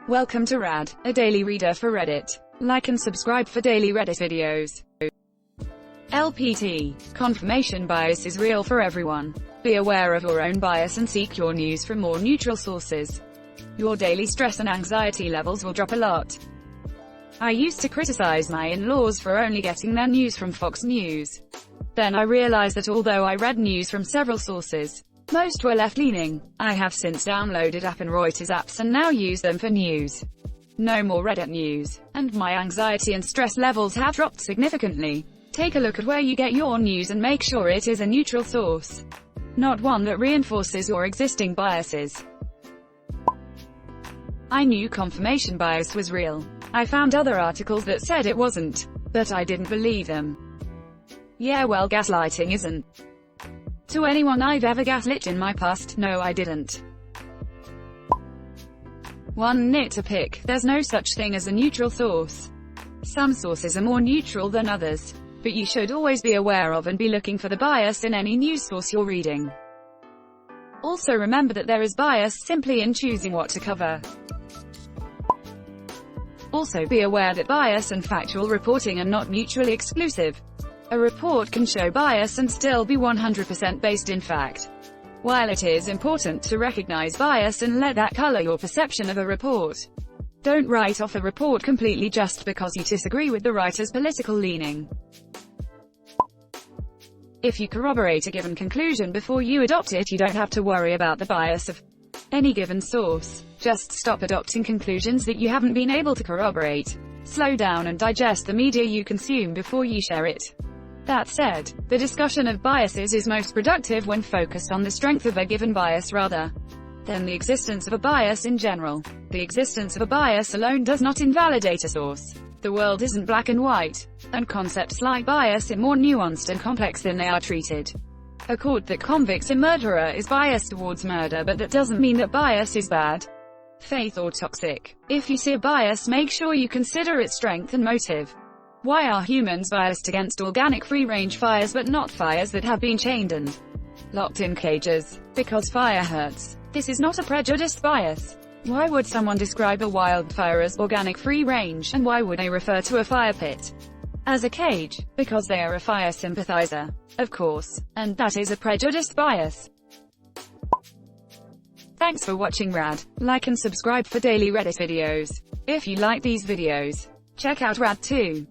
Welcome to Rad, a daily reader for Reddit. Like and subscribe for daily Reddit videos. LPT. Confirmation bias is real for everyone. Be aware of your own bias and seek your news from more neutral sources. Your daily stress and anxiety levels will drop a lot. I used to criticize my in-laws for only getting their news from Fox News. Then I realized that although I read news from several sources, most were left-leaning. I have since downloaded app and Reuters apps and now use them for news. No more Reddit news, and my anxiety and stress levels have dropped significantly. Take a look at where you get your news and make sure it is a neutral source, not one that reinforces your existing biases. I knew confirmation bias was real. I found other articles that said it wasn't, but I didn't believe them. Yeah, well, gaslighting isn't. To anyone I've ever gaslit in my past, no, I didn't. One nit to pick: there's no such thing as a neutral source. Some sources are more neutral than others, but you should always be aware of and be looking for the bias in any news source you're reading. Also remember that there is bias simply in choosing what to cover. Also be aware that bias and factual reporting are not mutually exclusive. A report can show bias and still be 100% based in fact. While it is important to recognize bias and let that color your perception of a report, don't write off a report completely just because you disagree with the writer's political leaning. If you corroborate a given conclusion before you adopt it, you don't have to worry about the bias of any given source. Just stop adopting conclusions that you haven't been able to corroborate. Slow down and digest the media you consume before you share it. That said, the discussion of biases is most productive when focused on the strength of a given bias rather than the existence of a bias in general. The existence of a bias alone does not invalidate a source. The world isn't black and white, and concepts like bias are more nuanced and complex than they are treated. A court that convicts a murderer is biased towards murder, but that doesn't mean that bias is bad, faith or toxic. If you see a bias, make sure you consider its strength and motive. Why are humans biased against organic free-range fires but not fires that have been chained and locked in cages? Because fire hurts. This is not a prejudiced bias. Why would someone describe a wildfire as organic free-range, and why would they refer to a fire pit as a cage? Because they are a fire sympathizer, of course, and that is a prejudiced bias. Thanks for watching Rad. Like and subscribe for daily Reddit videos. If you like these videos, check out Rad too.